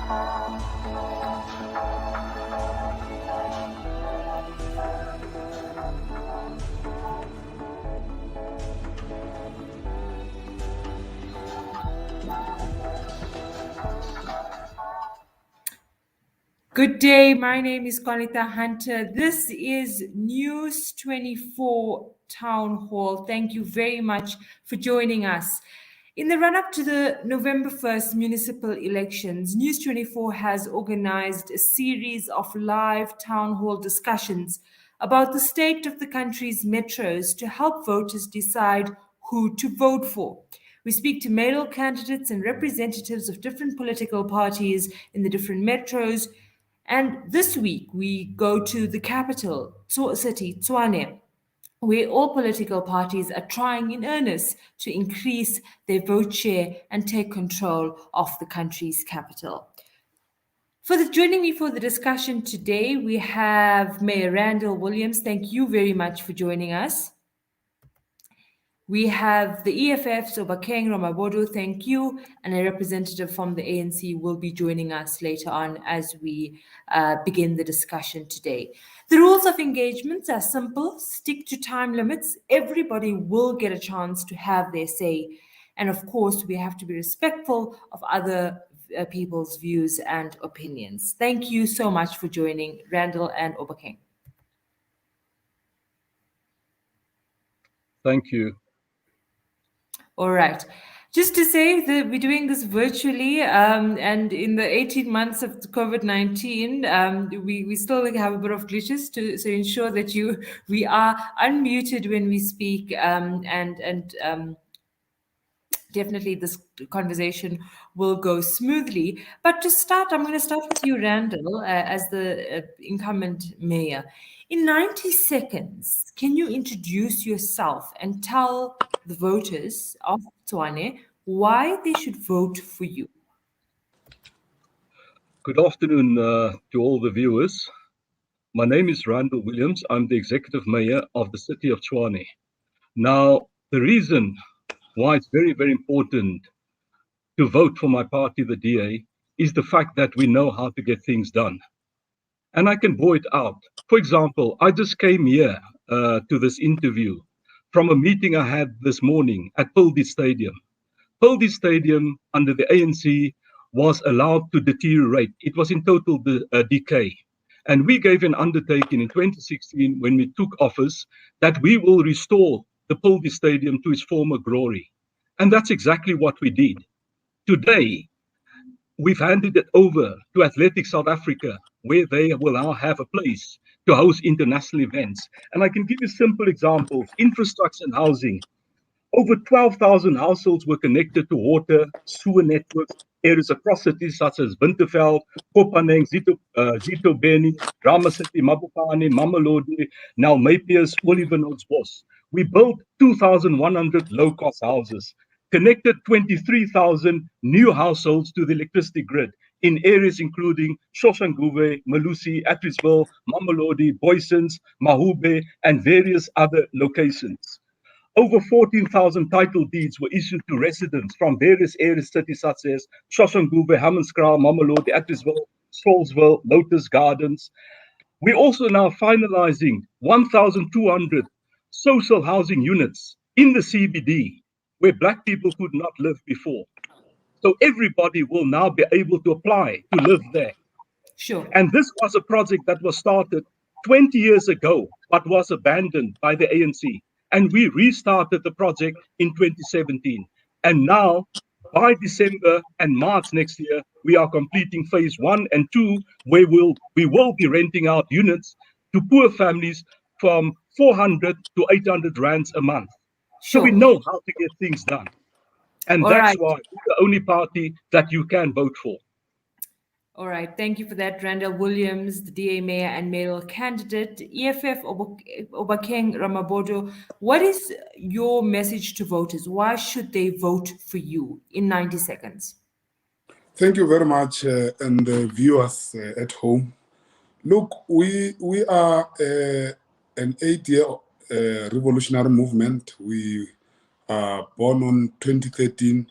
Good day, my name is Qaanitah Hunter. This is News 24 Town Hall. Thank you very much for joining us. In the run-up to the November 1st municipal elections, News 24 has organized a series of live town hall discussions about the state of the country's metros to help voters decide who to vote for. We speak to mayoral candidates and representatives of different political parties in the different metros. And this week, we go to the capital city, Tshwane, where all political parties are trying in earnest to increase their vote share and take control of the country's capital. Joining me for the discussion today, we have Mayor Randall Williams. Thank you very much for joining us. We have the EFF, Obakeng Ramabodo, thank you, and a representative from the ANC will be joining us later on as we begin the discussion today. The rules of engagement are simple: stick to time limits. Everybody will get a chance to have their say. And of course, we have to be respectful of other people's views and opinions. Thank you so much for joining, Randall and Obakeng. Thank you. All right. Just to say that we're doing this virtually, and in the 18 months of COVID-19, we still have a bit of glitches to ensure that we are unmuted when we speak, and definitely this conversation will go smoothly. But to start, I'm going to start with you, Randall, as the incumbent mayor. In 90 seconds, can you introduce yourself and tell the voters of Tshwane why they should vote for you? Good afternoon to all the viewers. My name is Randall Williams. I'm the executive mayor of the city of Tshwane. Now, the reason why it's very, very important to vote for my party, the DA, is the fact that we know how to get things done. And I can bore it out. For example, I just came here to this interview from a meeting I had this morning at Pildi Stadium. Pildi Stadium, under the ANC, was allowed to deteriorate. It was in total decay. And we gave an undertaking in 2016 when we took office that we will restore the Pildi Stadium to its former glory. And that's exactly what we did. Today, we've handed it over to Athletics South Africa, where they will now have a place to host international events. And I can give you simple examples: infrastructure and housing. Over 12,000 households were connected to water, sewer networks, areas across cities such as Winterveld, Kopaneng, Zitobeni, Drama City, Mabopane, Mamelodi, now Maypiers, Olivenhoutbos. We built 2,100 low-cost houses, connected 23,000 new households to the electricity grid in areas including Soshanguve, Malusi, Atteridgeville, Mamelodi, Boysens, Mahube, and various other locations. Over 14,000 title deeds were issued to residents from various areas, cities such as Soshanguve, Hammanskraal, Mamelodi, Atteridgeville, Salisville, Lotus Gardens. We're also now finalizing 1,200 social housing units in the CBD where Black people could not live before. So everybody will now be able to apply to live there. Sure. And this was a project that was started 20 years ago, but was abandoned by the ANC. And we restarted the project in 2017. And now, by December and March next year, we are completing phase 1 and 2, where we will be renting out units to poor families from 400 to 800 rands a month. Sure. So we know how to get things done. And All that's right. why we're the only party that you can vote for. All right. Thank you for that, Randall Williams, the DA mayor and mayoral candidate. EFF Obakeng Ramabodo, what is your message to voters? Why should they vote for you in 90 seconds? Thank you very much, and the viewers at home. Look, we are an 8-year revolutionary movement. We are born on 2013,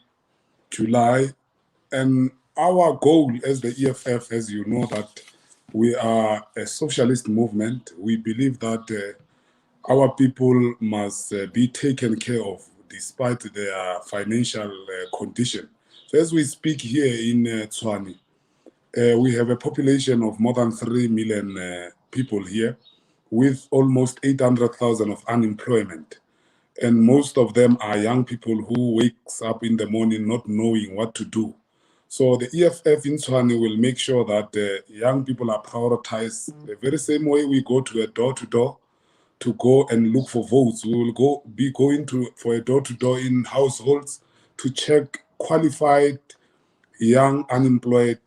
July, and our goal as the EFF, as you know, that we are a socialist movement. We believe that our people must be taken care of despite their financial condition. So as we speak here in Tshwane, we have a population of more than 3 million people here, with almost 800,000 of unemployment. And most of them are young people who wakes up in the morning not knowing what to do. So the EFF in Tshwane will make sure that young people are prioritized the very same way we go to a door-to-door to go and look for votes. We will be going for a door-to-door in households to check qualified young unemployed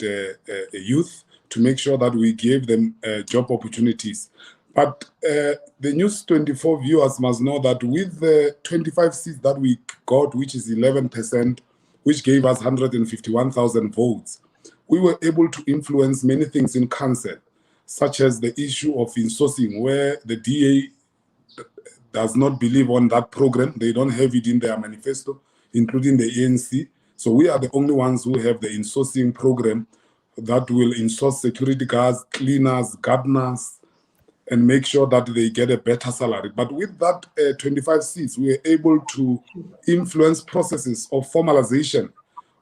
youth to make sure that we give them job opportunities. But the News 24 viewers must know that with the 25 seats that we got, which is 11%, which gave us 151,000 votes, we were able to influence many things in council, such as the issue of insourcing, where the DA does not believe on that program. They don't have it in their manifesto, including the ANC. So we are the only ones who have the insourcing program that will insource security guards, cleaners, gardeners, and make sure that they get a better salary. But with that 25 seats, we were able to influence processes of formalization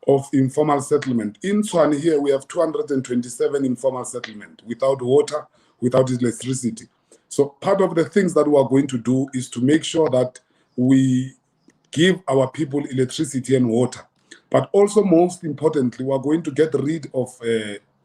of informal settlement. In Tshwane here, we have 227 informal settlement without water, without electricity. So part of the things that we are going to do is to make sure that we give our people electricity and water. But also, most importantly, we are going to get rid of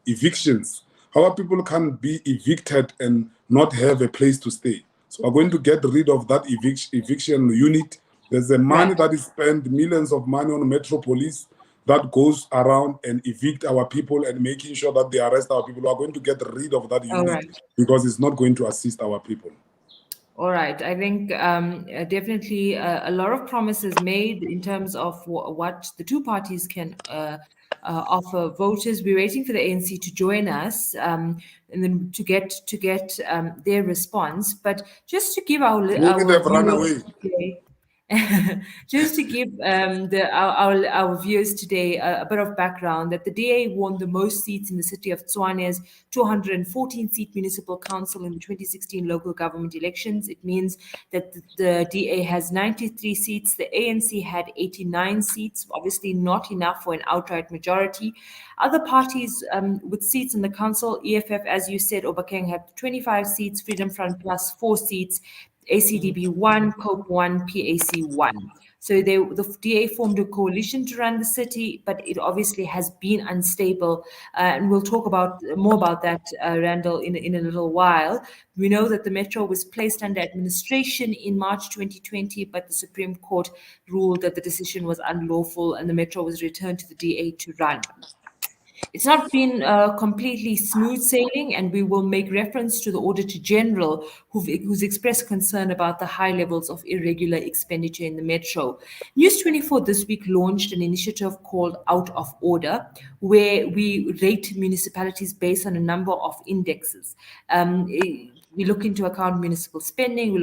evictions. Our people can be evicted and not have a place to stay. So we're going to get rid of that eviction unit. There's a money that is spent, millions of money on Metropolis that goes around and evict our people and making sure that they arrest our people. We are going to get rid of that unit because it's not going to assist our people. All right. I think definitely a lot of promises made in terms of what the two parties can offer voters. We're waiting for the ANC to join us and then to get their response. But just to give our viewers today, just to give our viewers today a bit of background, that the DA won the most seats in the city of Tshwane's 214-seat municipal council in the 2016 local government elections. It means that the DA has 93 seats. The ANC had 89 seats, obviously not enough for an outright majority. Other parties with seats in the council, EFF, as you said, Obakeng had 25 seats, Freedom Front Plus 4 seats, ACDB 1, COPE 1, PAC 1. So the DA formed a coalition to run the city, but it obviously has been unstable. And we'll talk more about that, Randall, in a little while. We know that the metro was placed under administration in March 2020, but the Supreme Court ruled that the decision was unlawful and the metro was returned to the DA to run. It's not been completely smooth sailing, and we will make reference to the Auditor General, who's expressed concern about the high levels of irregular expenditure in the metro. News 24 this week launched an initiative called Out of Order, where we rate municipalities based on a number of indexes. We look into account municipal spending. We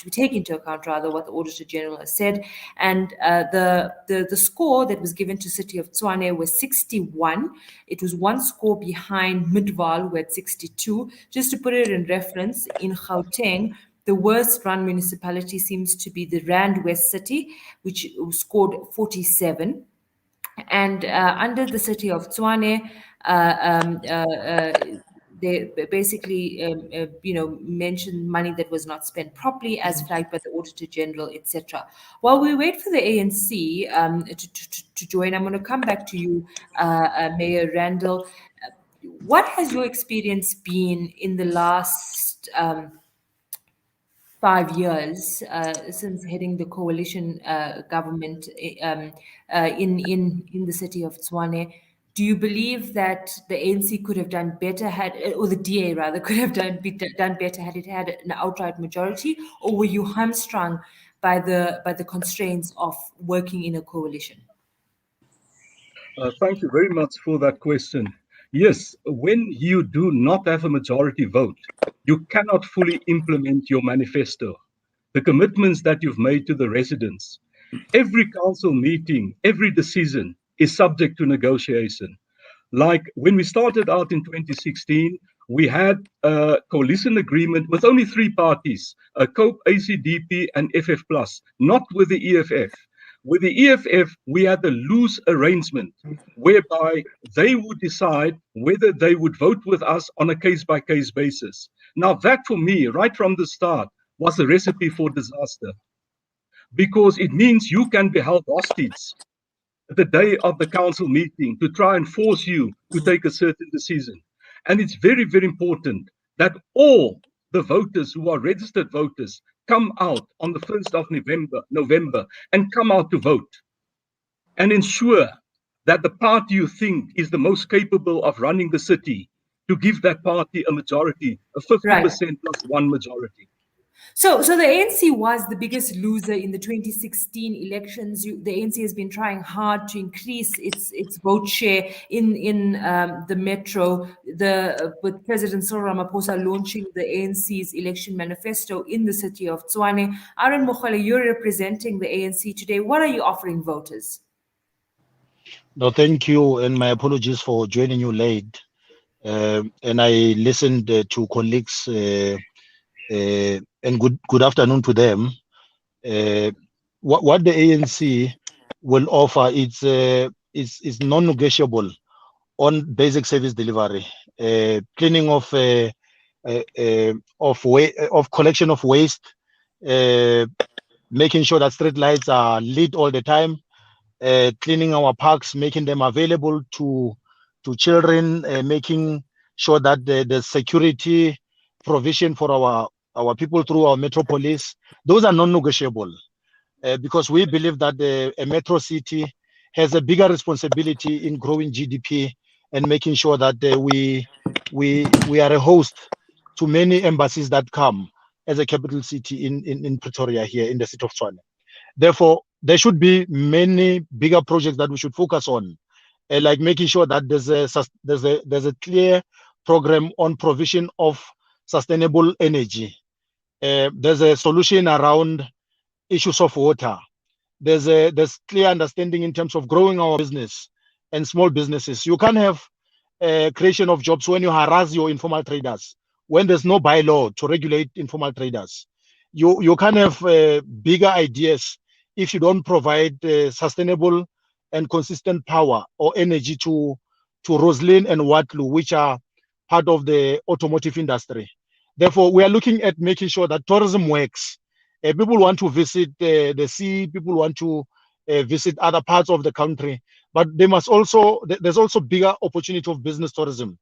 take into account what the Auditor General has said, and the score that was given to City of Tshwane was 61. It was one score behind Midvaal, who had 62. Just to put it in reference, in Gauteng, the worst run municipality seems to be the Rand West City, which scored 47. And under the City of Tshwane, they basically, mentioned money that was not spent properly, as flagged by the Auditor General, etc. While we wait for the ANC to join, I'm going to come back to you, Mayor Randall. What has your experience been in the last 5 years since heading the coalition government in the city of Tshwane? Do you believe that the ANC could have done better or the DA rather, could have done better had it had an outright majority, or were you hamstrung by the constraints of working in a coalition? Thank you very much for that question. Yes, when you do not have a majority vote, you cannot fully implement your manifesto, the commitments that you've made to the residents. Every council meeting, every decision is subject to negotiation. Like when we started out in 2016, we had a coalition agreement with only three parties, COPE, ACDP, and FF+, not with the EFF. With the EFF, we had a loose arrangement whereby they would decide whether they would vote with us on a case-by-case basis. Now, that for me, right from the start, was a recipe for disaster, because it means you can be held hostage the day of the council meeting to try and force you to take a certain decision. And it's very, very important that all the voters who are registered voters come out on the 1st of November and come out to vote and ensure that the party you think is the most capable of running the city, to give that party a majority, a 50% plus one majority. So the ANC was the biggest loser in the 2016 elections. The ANC has been trying hard to increase its vote share in the metro. With President Cyril Ramaphosa launching the ANC's election manifesto in the city of Tshwane. Aaron Mokhale, you're representing the ANC today. What are you offering voters? No, thank you, and my apologies for joining you late. And I listened to colleagues. And good afternoon to them. What the ANC will offer is non-negotiable on basic service delivery, cleaning of collection of waste, making sure that street lights are lit all the time, cleaning our parks, making them available to children, making sure that the security provision for our people through our metropolis, those are non-negotiable, because we believe that a metro city has a bigger responsibility in growing GDP and making sure that we are a host to many embassies that come as a capital city in Pretoria, here in the city of Tshwane. Therefore, there should be many bigger projects that we should focus on, like making sure that there's a clear program on provision of sustainable energy. There's a solution around issues of water. There's clear understanding in terms of growing our business and small businesses. You can't have creation of jobs when you harass your informal traders, when there's no bylaw to regulate informal traders. You can't have bigger ideas if you don't provide sustainable and consistent power or energy to Roslyn and Waterloo, which are part of the automotive industry. Therefore, we are looking at making sure that tourism works. People want to visit the sea, people want to visit other parts of the country, but there's also bigger opportunity of business tourism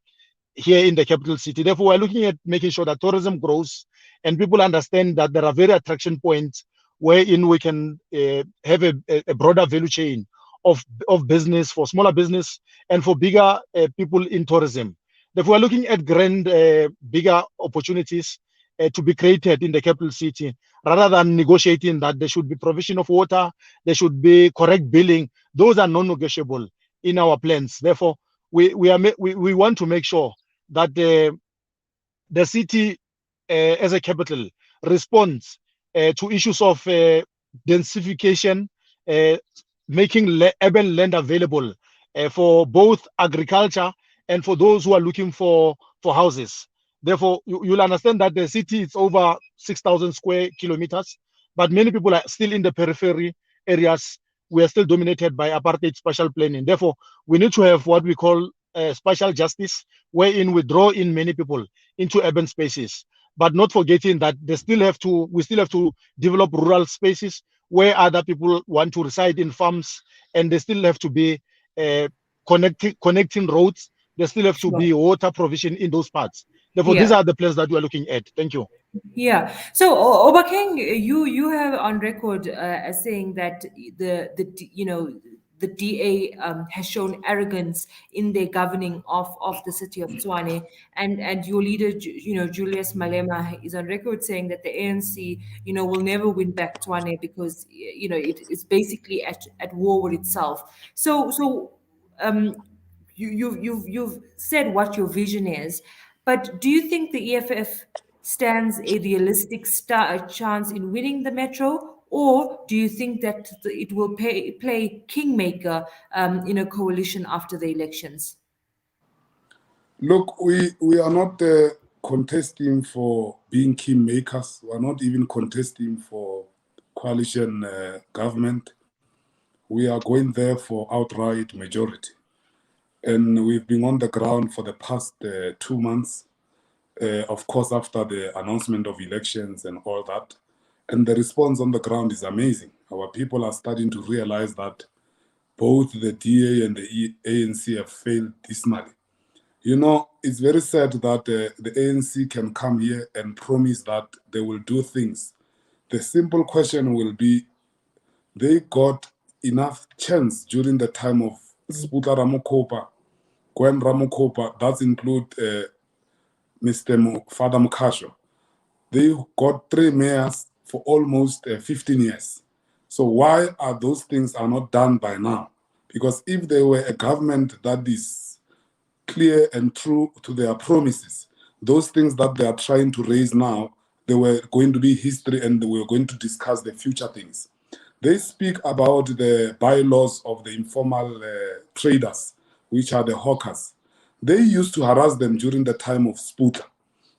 here in the capital city. Therefore, we're looking at making sure that tourism grows and people understand that there are very attraction points wherein we can have a broader value chain of business for smaller business and for bigger people in tourism. Therefore, we're looking at bigger opportunities to be created in the capital city, rather than negotiating that there should be provision of water, there should be correct billing. Those are non-negotiable in our plans. Therefore, we want to make sure that the city as a capital responds to issues of densification, making urban land available for both agriculture and for those who are looking for houses. Therefore, you'll understand that the city is over 6,000 square kilometers, but many people are still in the periphery areas. We are still dominated by apartheid spatial planning. Therefore, we need to have what we call spatial justice, wherein we draw in many people into urban spaces, but not forgetting that we still have to develop rural spaces where other people want to reside in farms, and they still have to be connecting roads. There still have to be water provision in those parts. Therefore, these are the plans that we are looking at. Thank you. Yeah. So, Obakeng, you have on record as saying that the DA has shown arrogance in their governing of the city of Tshwane, and your leader, Julius Malema, is on record saying that the ANC, will never win back Tshwane because it is basically at war with itself. So. You've said what your vision is, but do you think the EFF stands a realistic chance in winning the metro, or do you think that it will play kingmaker in a coalition after the elections? Look, we are not contesting for being kingmakers. We are not even contesting for coalition government. We are going there for outright majority. And we've been on the ground for the past 2 months, of course, after the announcement of elections and all that. And the response on the ground is amazing. Our people are starting to realize that both the DA and the ANC have failed dismally. You know, it's very sad that the ANC can come here and promise that they will do things. The simple question will be, they got enough chance during the time of Sputa Ramokgopa, Gwen Ramokgopa, that include Mr. Father Mukasho. They got 3 mayors for almost 15 years. So why are those things are not done by now? Because if they were a government that is clear and true to their promises, those things that they are trying to raise now, they were going to be history and we were going to discuss the future things. They speak about the bylaws of the informal traders, which are the hawkers. They used to harass them during the time of Sputa.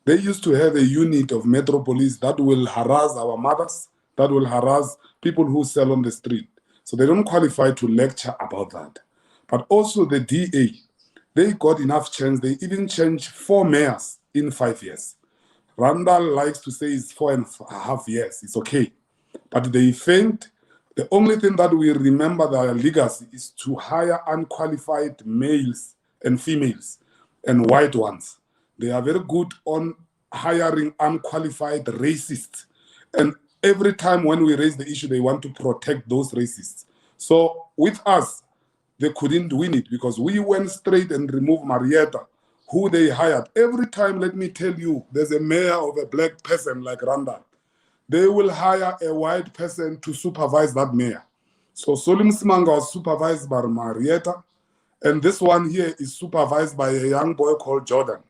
They used to have a unit of Metro Police that will harass our mothers, that will harass people who sell on the street. So they don't qualify to lecture about that. But also the DA, they got enough chance. They even changed 4 mayors in 5 years. Randall likes to say it's 4.5 years. It's okay. But they failed. The only thing that we remember their legacy is to hire unqualified males and females and white ones. They are very good on hiring unqualified racists. And every time when we raise the issue, they want to protect those racists. So with us, they couldn't win it because we went straight and removed Marietta, who they hired. Every time, let me tell you, there's a mayor of a black person like Randall. They will hire a white person to supervise that mayor. So Solim Simanga was supervised by Marietta, and this one here is supervised by a young boy called Jordan.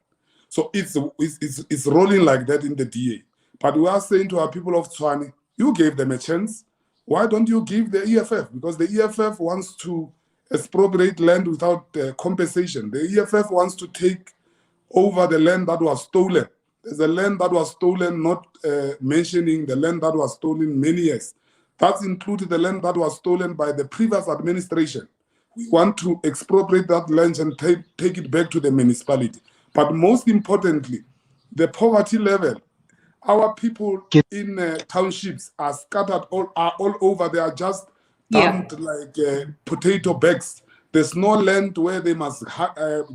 So it's rolling like that in the DA. But we are saying to our people of Tshwane, you gave them a chance. Why don't you give the EFF? Because the EFF wants to expropriate land without compensation. The EFF wants to take over the land that was stolen. There's a land that was stolen, not mentioning the land that was stolen many years. That's included the land that was stolen by the previous administration. We want to expropriate that land and take it back to the municipality. But most importantly, the poverty level. Our people in townships are scattered all over. They are just dumped like potato bags. There's no land where they must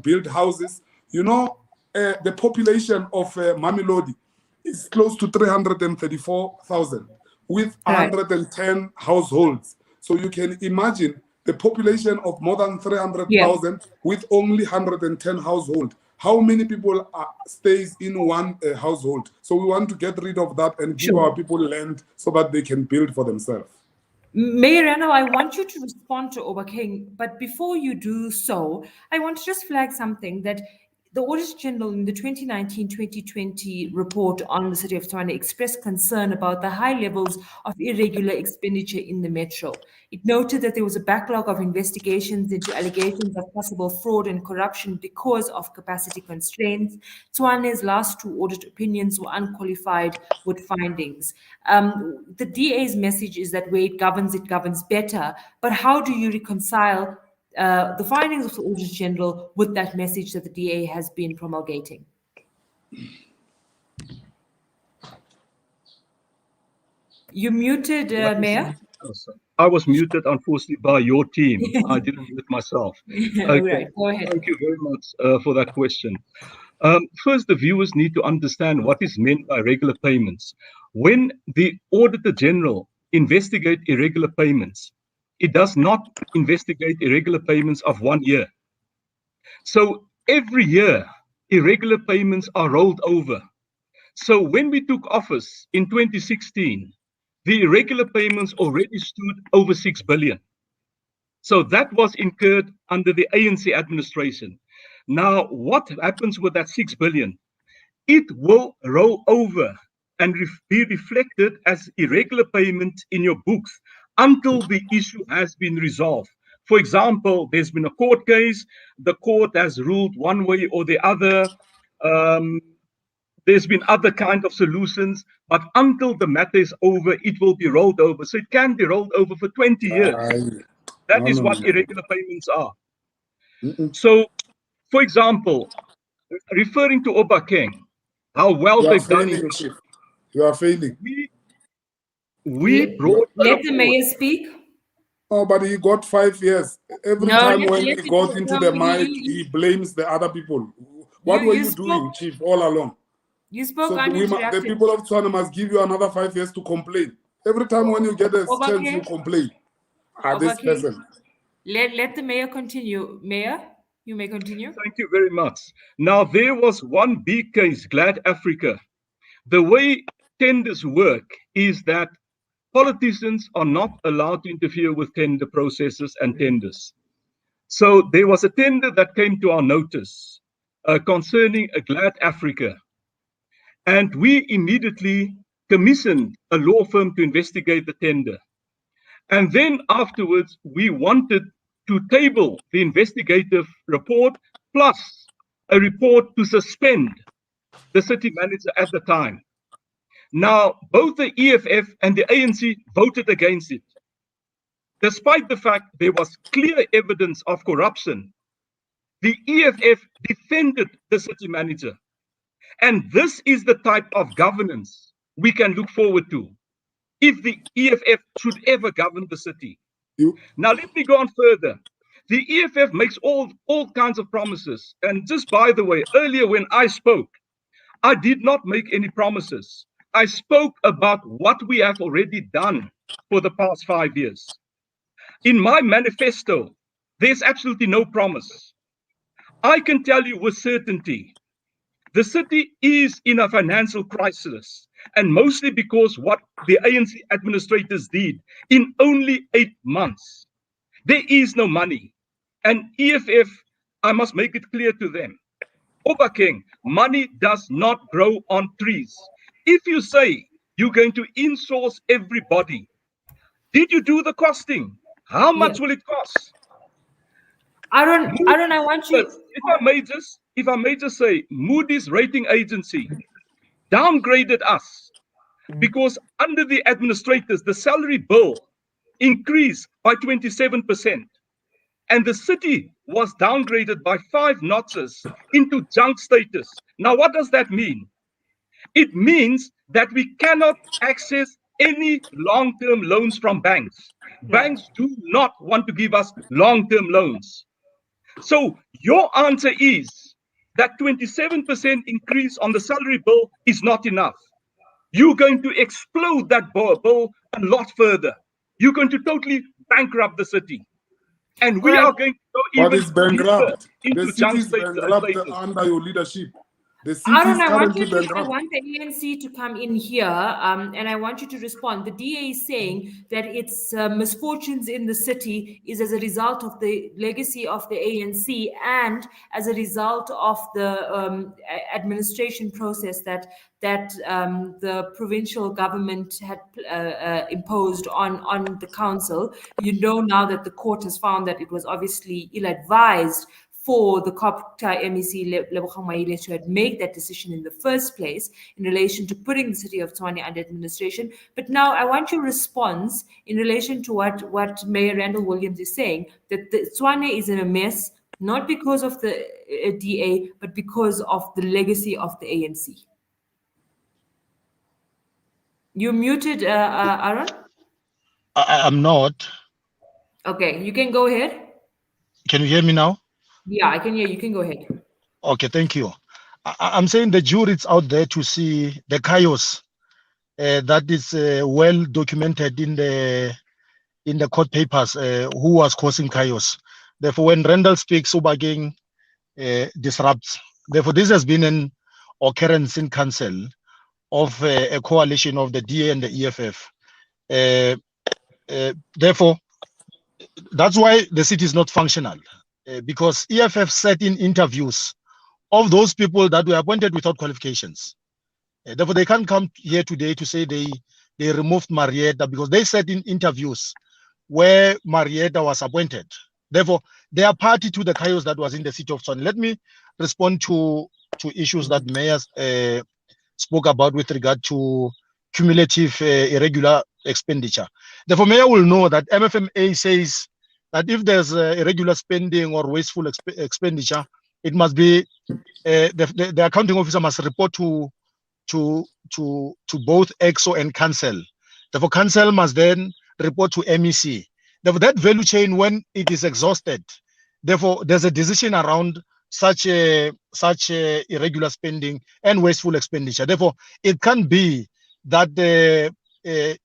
build houses. You know, the population of Mamelodi is close to 334,000 with 110 households. So you can imagine the population of more than 300,000 with only 110 households. How many people stays in one household? So we want to get rid of that and give our people land so that they can build for themselves. Mayor Randall, I want you to respond to Obakeng, but before you do so, I want to just flag something that the Auditor General in the 2019-2020 report on the city of Tshwane expressed concern about the high levels of irregular expenditure in the metro. It noted that there was a backlog of investigations into allegations of possible fraud and corruption because of capacity constraints. Tshwane's last 2 audit opinions were unqualified with findings. The DA's message is that where it governs better. But how do you reconcile the findings of the Auditor General with that message that the DA has been promulgating? You muted, Mayor? I was muted, unfortunately, by your team. I didn't mute myself. Okay. Right, go ahead. Thank you very much for that question. First, the viewers need to understand what is meant by regular payments. When the Auditor General investigates irregular payments, it does not investigate irregular payments of 1 year. So every year, irregular payments are rolled over. So when we took office in 2016, the irregular payments already stood over 6 billion. So that was incurred under the ANC administration. Now, what happens with that 6 billion? It will roll over and be reflected as irregular payment in your books until the issue has been resolved. For example, there's been a court case. The court has ruled one way or the other. There's been other kind of solutions, but until the matter is over, it will be rolled over. So it can be rolled over for 20 years. That is what irregular payments are. So, for example, referring to Obakeng, how well they've done in Chief. You are failing. We brought let the mayor speak. Oh, but he got 5 years. Every time when he goes into the mic, he blames the other people. What were you doing, Chief, all along? You spoke so the people of Tshwane must give you another 5 years to complain. Every time when you get a chance, you complain. This person. Let the mayor continue. Mayor, you may continue. Thank you very much. Now, there was one big case, Glad Africa. The way tenders work is that politicians are not allowed to interfere with tender processes and tenders. So there was a tender that came to our notice concerning a Glad Africa. And we immediately commissioned a law firm to investigate the tender. And then afterwards, we wanted to table the investigative report plus a report to suspend the city manager at the time. Now, both the EFF and the ANC voted against it. Despite the fact there was clear evidence of corruption, the EFF defended the city manager. And this is the type of governance we can look forward to if the EFF should ever govern the city. Now, let me go on further. The EFF makes all kinds of promises. And just by the way, earlier when I spoke, I did not make any promises. I spoke about what we have already done for the past 5 years. In my manifesto, there's absolutely no promise. I can tell you with certainty, the city is in a financial crisis, and mostly because what the ANC administrators did in only 8 months. There is no money. And EFF, I must make it clear to them, Obakeng, money does not grow on trees. If you say you're going to insource everybody, did you do the costing? How much will it cost? I want you. If I may just say, Moody's rating agency downgraded us because under the administrators, the salary bill increased by 27%. And the city was downgraded by 5 notches into junk status. Now, what does that mean? It means that we cannot access any long-term loans from banks. Banks do not want to give us long-term loans. So your answer is that 27% increase on the salary bill is not enough. You're going to explode that bill a lot further. You're going to totally bankrupt the city. And we are going to go even what is bankrupt? Into the city is bankrupt under your leadership. The city is currently bankrupt. I want the ANC to come in here, and I want you to respond. The DA is saying that its misfortunes in the city is as a result of the legacy of the ANC and as a result of the administration process that the provincial government had imposed on the council. You know now that the court has found that it was obviously ill-advised for the Qaanitah MEC to make that decision in the first place in relation to putting the city of Tshwane under administration. But now I want your response in relation to what Mayor Randall Williams is saying, that the Tshwane is in a mess, not because of the DA, but because of the legacy of the ANC. You're muted, Aaron? I'm not. Okay, you can go ahead. Can you hear me now? Yeah, I can hear you. You can go ahead. Okay, thank you. I'm saying the jury's out there to see the chaos that is well documented in the court papers, who was causing chaos. Therefore, when Randall speaks, Obakeng disrupts. Therefore, this has been an occurrence in council of a coalition of the DA and the EFF. Therefore, that's why the city is not functional. Because EFF said in interviews of those people that were appointed without qualifications. Therefore, they can't come here today to say they removed Marietta, because they said in interviews where Marietta was appointed Therefore, they are party to the chaos that was in the city of Tshwane. Let me respond to issues that Mayor spoke about with regard to cumulative irregular expenditure. Therefore, Mayor will know that MFMA says that if there's irregular spending or wasteful expenditure, it must be the accounting officer must report to both EXO and Council. Therefore, Council must then report to MEC. Therefore, that value chain, when it is exhausted, therefore there's a decision around such irregular spending and wasteful expenditure. Therefore, it can be that the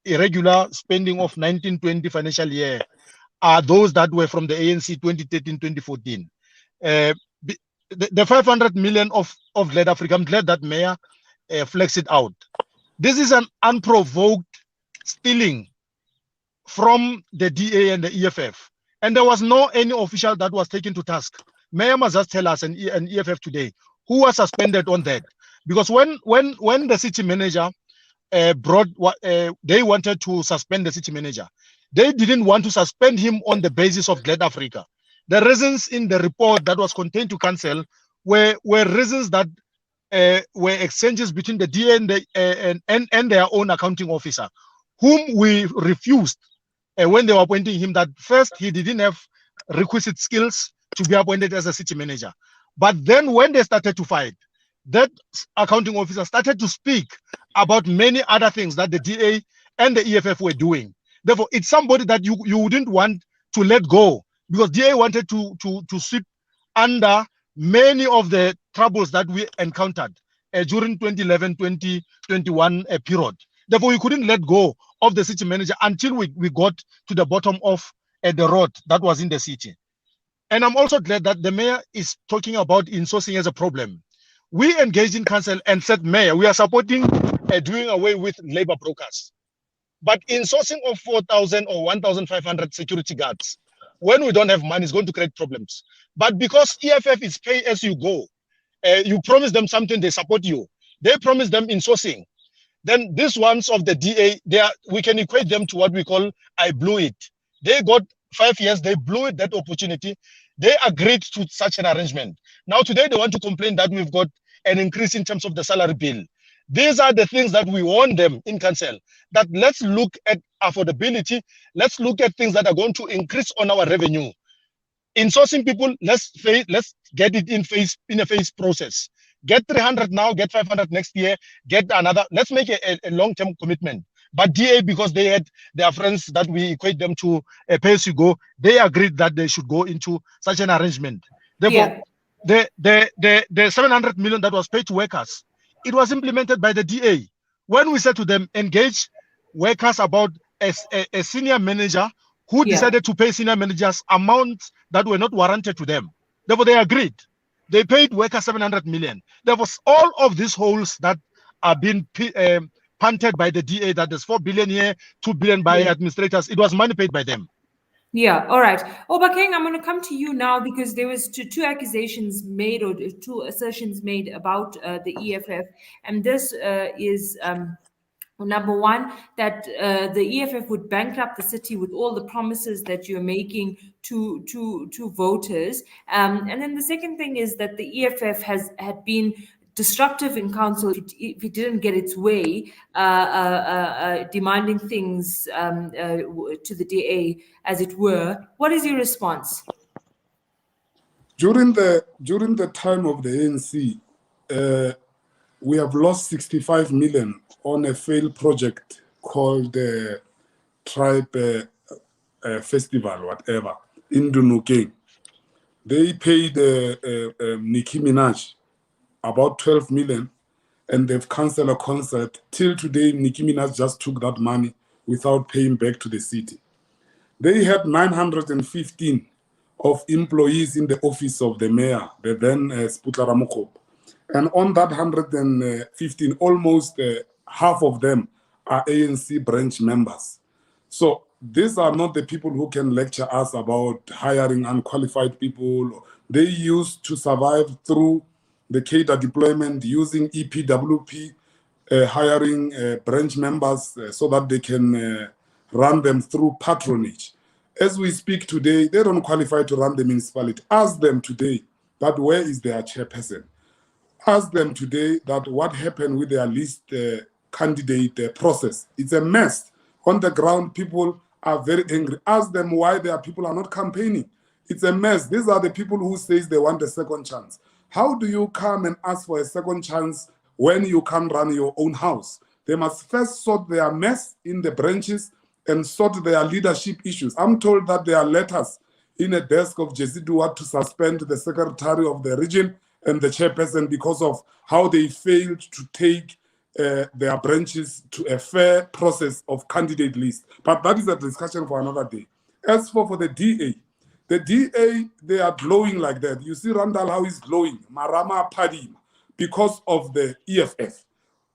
irregular spending of 1920 financial year are those that were from the ANC 2013-2014. The 500 million of Glad Africa, I'm glad that Mayor flexed it out. This is an unprovoked stealing from the DA and the EFF. And there was no any official that was taken to task. Mayor must just tell us, and EFF today, who was suspended on that. Because when the city manager they wanted to suspend the city manager, they didn't want to suspend him on the basis of Glad Africa. The reasons in the report that was contained to Council were reasons that were exchanges between the DA and their own accounting officer, whom we refused when they were appointing him, that first he didn't have requisite skills to be appointed as a city manager. But then when they started to fight, that accounting officer started to speak about many other things that the DA and the EFF were doing. Therefore, it's somebody that you wouldn't want to let go, because DA wanted to sweep under many of the troubles that we encountered during 2011-2021 period. Therefore, we couldn't let go of the city manager until we got to the bottom of the road that was in the city. And I'm also glad that the mayor is talking about insourcing as a problem. We engaged in council and said, Mayor, we are supporting doing away with labor brokers. But insourcing of 4,000 or 1,500 security guards, when we don't have money, is going to create problems. But because EFF is pay as you go, you promise them something, they support you. They promise them insourcing. Then these ones of the DA, we can equate them to what we call, I blew it. They got 5 years, they blew it, that opportunity. They agreed to such an arrangement. Now today they want to complain that we've got an increase in terms of the salary bill. These are the things that we warn them in council, that let's look at affordability. Let's look at things that are going to increase on our revenue. In sourcing people, let's get it in a phase process. Get 300 now, get 500 next year, get another. Let's make a long-term commitment. But DA, because they had their friends that we equate them to a pay as you go, they agreed that they should go into such an arrangement. Therefore, the 700 million that was paid to workers, it was implemented by the DA. When we said to them, engage workers about a senior manager who decided to pay senior managers amounts that were not warranted to them. Therefore, they agreed. They paid workers 700 million. There was all of these holes that are being punted by the DA, that there's 4 billion here, 2 billion by administrators. It was money paid by them. Yeah, all right. Obakeng, I'm going to come to you now, because there was two accusations made, or two assertions made about the EFF. And this is... number one, that the EFF would bankrupt the city with all the promises that you're making to voters. And then the second thing is that the EFF had been disruptive in council if it didn't get its way, demanding things to the DA, as it were. What is your response? During the time of the ANC, we have lost 65 million on a failed project called the Tribe Festival, whatever, in Dunukeng. They paid Nicki Minaj about 12 million, and they've canceled a concert. Till today, Nicki Minaj just took that money without paying back to the city. They had 915 of employees in the office of the mayor, the then Sputla Ramokop. And on that 115, almost half of them are ANC branch members. So these are not the people who can lecture us about hiring unqualified people. They used to survive through the cadre deployment using EPWP, hiring branch members so that they can run them through patronage. As we speak today, they don't qualify to run the municipality. Ask them today that where is their chairperson. Ask them today that what happened with their list candidate process. It's a mess. On the ground, people are very angry. Ask them why their people are not campaigning. It's a mess. These are the people who says they want a second chance. How do you come and ask for a second chance when you can't run your own house? They must first sort their mess in the branches and sort their leadership issues. I'm told that there are letters in a desk of Jesidua to suspend the secretary of the region and the chairperson because of how they failed to take their branches to a fair process of candidate list. But that is a discussion for another day. As for the DA, they are glowing like that. You see Randall, how he's glowing. Marama Padim, because of the EFF,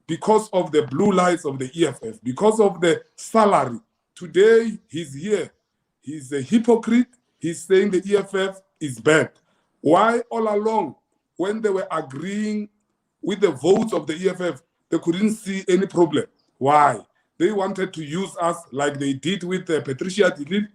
because of the blue lights of the EFF, because of the salary. Today, he's here. He's a hypocrite. He's saying the EFF is bad. Why all along, when they were agreeing with the votes of the EFF, they couldn't see any problem? Why? They wanted to use us like they did with Patricia Dilil,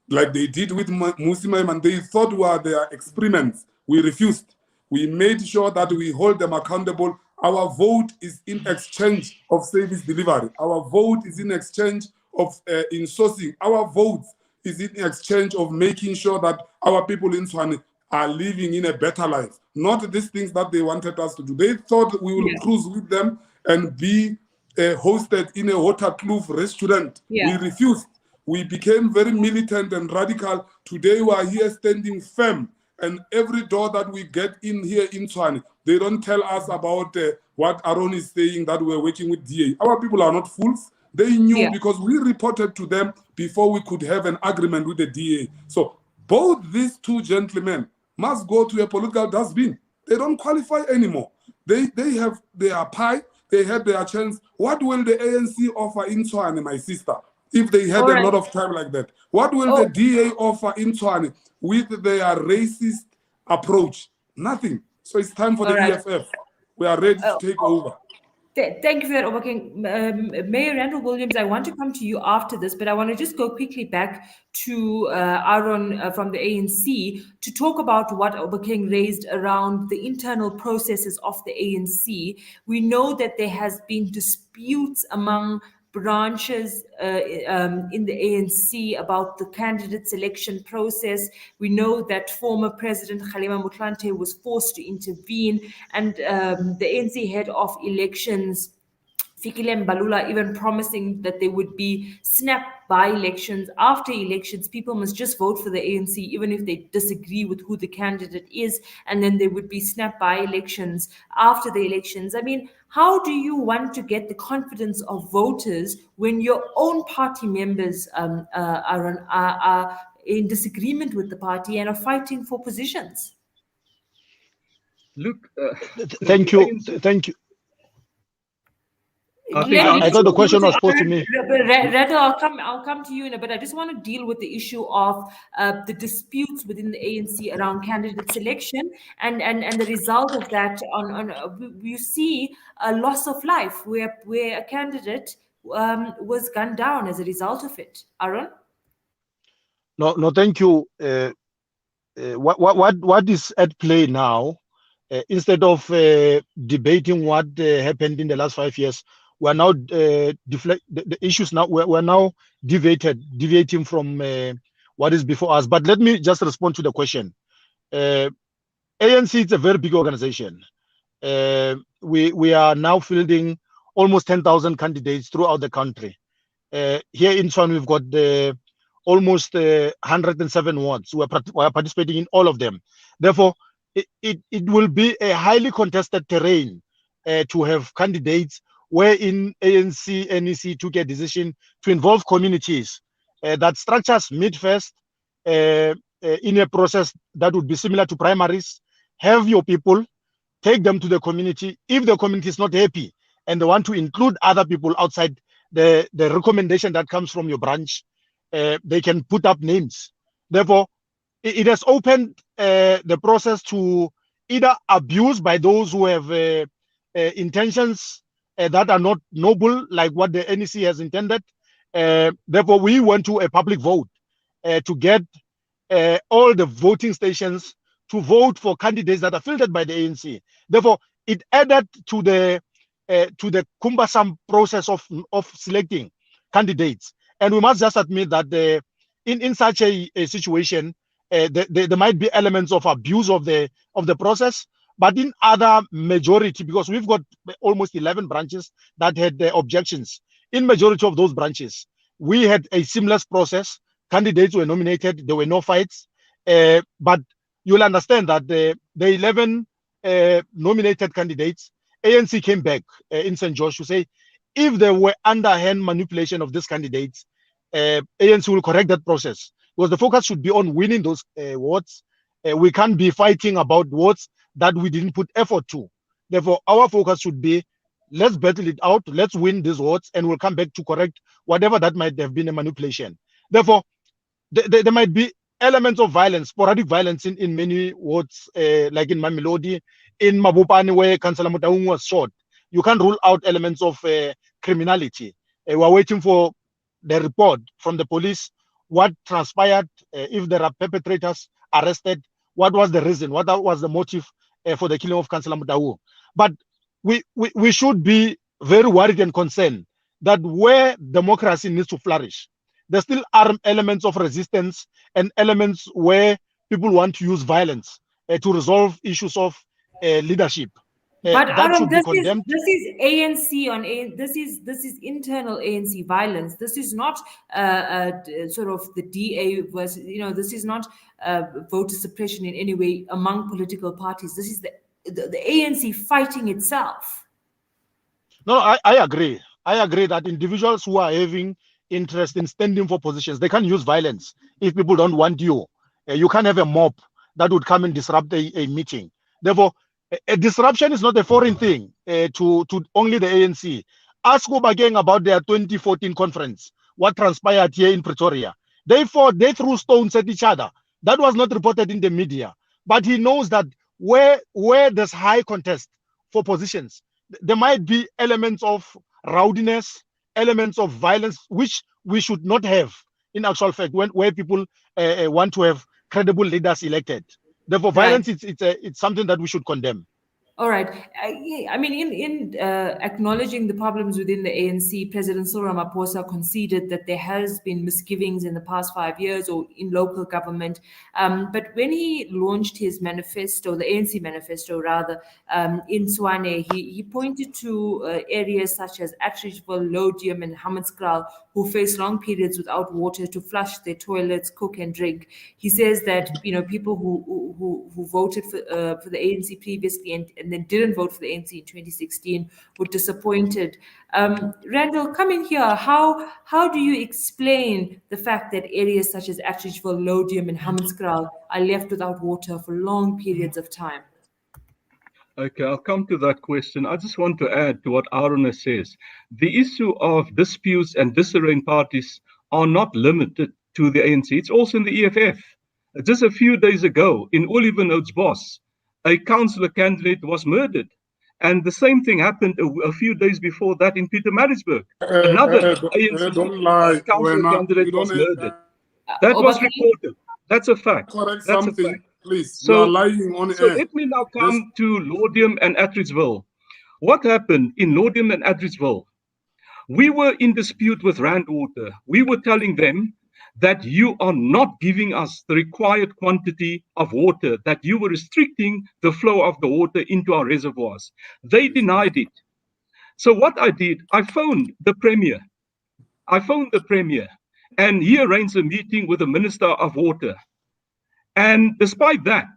like they did with Musima, and they thought we were their experiments. We refused. We made sure that we hold them accountable. Our vote is in exchange of service delivery. Our vote is in exchange of insourcing. Our vote is in exchange of making sure that our people in Tshwane are living in a better life. Not these things that they wanted us to do. They thought we will cruise with them and be hosted in a waterproof restaurant. We refused. We became very militant and radical. Today we are here standing firm. And every door that we get in here in Tshwane, they don't tell us about what Aaron is saying, that we're working with DA. Our people are not fools. They knew because we reported to them before we could have an agreement with the DA. So both these two gentlemen must go to a political dustbin. They don't qualify anymore. They have their pie. They had their chance. What will the ANC offer in Tshwane, my sister, if they had a lot of time like that? What will the DA offer in Tshwane with their racist approach? Nothing. So it's time for the EFF. We are ready to take over. Thank you for that, Obaking. Mayor Randall Williams, I want to come to you after this, but I want to just go quickly back to Aaron from the ANC to talk about what Obaking raised around the internal processes of the ANC. We know that there has been disputes among branches in the ANC about the candidate selection process. We know that former President Kgalema Motlanthe was forced to intervene, and the ANC head of elections, Fikile Mbalula, even promising that there would be snap by-elections after elections. People must just vote for the ANC even if they disagree with who the candidate is, and then there would be snap by-elections after the elections. I mean, how do you want to get the confidence of voters when your own party members are in disagreement with the party and are fighting for positions? Look, thank you. I thought the question was posed to me. Randall, I'll come to you in a bit. I just want to deal with the issue of the disputes within the ANC around candidate selection and the result of that. You see a loss of life where a candidate was gunned down as a result of it. Aaron? No, thank you. What is at play now? Instead of debating what happened in the last 5 years, we're now the issues now we're now deviating from what is before us. But let me just respond to the question. ANC is a very big organization. We are now fielding almost 10,000 candidates throughout the country. Here in Tshwane, we've got almost 107 wards. We are participating in all of them. Therefore, it will be a highly contested terrain to have candidates wherein ANC, NEC took a decision to involve communities that structures meet first in a process that would be similar to primaries. Have your people, take them to the community. If the community is not happy and they want to include other people outside the recommendation that comes from your branch, they can put up names. Therefore, it has opened the process to either abuse by those who have intentions that are not noble, like what the NEC has intended. Therefore, we went to a public vote. to get all the voting stations to vote for candidates that are filtered by the ANC. Therefore, it added to the cumbersome process of selecting candidates. And we must just admit that in such a situation, there might be elements of abuse of the process. But in other majority, because we've got almost 11 branches that had objections, in majority of those branches, we had a seamless process. Candidates were nominated. There were no fights. But you'll understand that the 11 nominated candidates, ANC came back in St. George to say, if there were underhand manipulation of these candidates, ANC will correct that process. Because the focus should be on winning those wards. We can't be fighting about wards that we didn't put effort to. Therefore, our focus should be, let's battle it out, let's win these wards, and we'll come back to correct whatever that might have been a manipulation. Therefore, there might be elements of violence, sporadic violence in many wards, like in Mamelodi, in Mabopane, where Councillor Motaung was shot. You can't rule out elements of criminality. We're waiting for the report from the police, what transpired, if there are perpetrators arrested, what was the reason, what was the motive for the killing of Councillor Motaung. But we should be very worried and concerned that where democracy needs to flourish, there still are elements of resistance and elements where people want to use violence to resolve issues of leadership. But That should be this condemned. is ANC on this is internal ANC violence. This is not sort of the DA versus, this is not voter suppression in any way among political parties. This is the ANC fighting itself. No, I agree. I agree that individuals who are having interest in standing for positions, they can use violence if people don't want you. You can't have a mob that would come and disrupt a meeting. Therefore, a disruption is not a foreign thing to only the ANC. Ask Obageng about their 2014 conference, what transpired here in Pretoria. They threw stones at each other. That was not reported in the media. But he knows that where there's high contest for positions, there might be elements of rowdiness, elements of violence, which we should not have in actual fact where people want to have credible leaders elected. Therefore, violence, it's something that we should condemn. All right. I mean, in acknowledging the problems within the ANC, President Cyril Ramaphosa conceded that there has been misgivings in the past 5 years or in local government. But when he launched his manifesto, the ANC manifesto rather, in Tshwane, he pointed to areas such as Atteridgeville, Lodium and Hammanskraal, who face long periods without water to flush their toilets, cook and drink. He says that people who voted for the ANC previously and then didn't vote for the ANC in 2016 were disappointed. Randall, come in here. How do you explain the fact that areas such as Atteridgeville, Lodium and Hammanskraal are left without water for long periods of time? Okay, I'll come to that question. I just want to add to what Aruna says. The issue of disputes and disarray in parties are not limited to the ANC. It's also in the EFF. Just a few days ago in Olifanoutsbos, a councillor candidate was murdered. And the same thing happened a few days before that in Pietermaritzburg. Another ANC councillor candidate was murdered. That was reported. That's a fact. Correct That's something, a fact. please. So, you are lying on so air. let me now come to Lodium and Atteridgeville. What happened in Lodium and Atteridgeville? We were in dispute with Rand Water. We were telling them that you are not giving us the required quantity of water, that you were restricting the flow of the water into our reservoirs. They denied it. So what I did, I phoned the Premier. And he arranged a meeting with the Minister of Water. And despite that,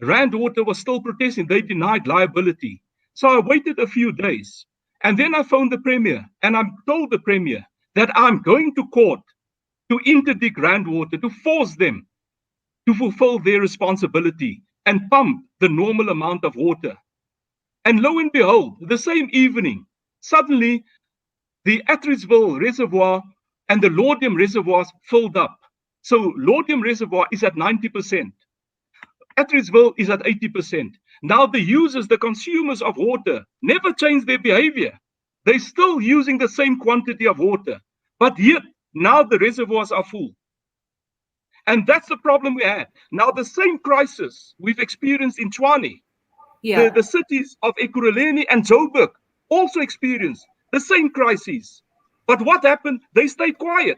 Rand Water was still protesting. They denied liability. So I waited a few days. And then I phoned the Premier. And I told the Premier that I'm going to court to interdict Rand Water, to force them to fulfill their responsibility and pump the normal amount of water. And lo and behold, the same evening, suddenly the Atteridgeville reservoir and the Lodium reservoirs filled up. So Lodium reservoir is at 90%. Atteridgeville is at 80%. Now the users, the consumers of water, never change their behavior. They're still using the same quantity of water. But yet, now the reservoirs are full. And that's the problem we had. Now, the same crisis we've experienced in Tshwane, the cities of Ekurhuleni and Joburg also experienced the same crises. But what happened? They stayed quiet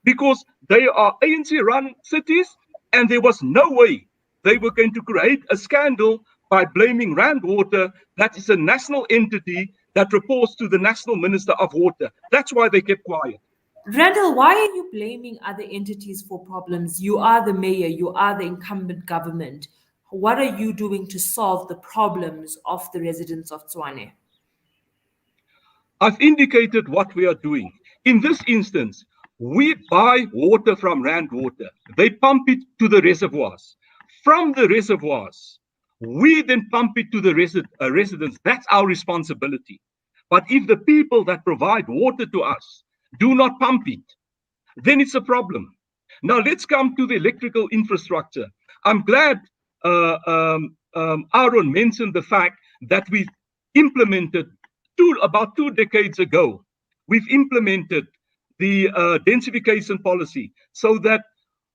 because they are ANC-run cities, and there was no way they were going to create a scandal by blaming Rand Water, that is a national entity that reports to the National Minister of Water. That's why they kept quiet. Randall, why are you blaming other entities for problems? You are the mayor, you are the incumbent government. What are you doing to solve the problems of the residents of Tshwane? I've indicated what we are doing. In this instance, we buy water from Rand Water. They pump it to the reservoirs. From the reservoirs, we then pump it to the residents. That's our responsibility. But if the people that provide water to us do not pump it, then it's a problem. Now let's come to the electrical infrastructure. I'm glad Aaron mentioned the fact that we implemented about 2 decades ago, we've implemented the densification policy so that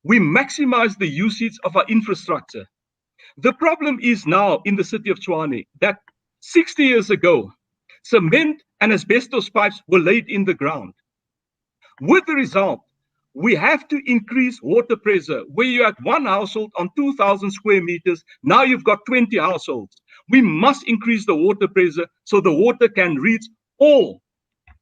we maximize the usage of our infrastructure. The problem is now in the city of Tshwane that 60 years ago, cement and asbestos pipes were laid in the ground. With the result, we have to increase water pressure. Where you had one household on 2,000 square meters, now you've got 20 households. We must increase the water pressure so the water can reach all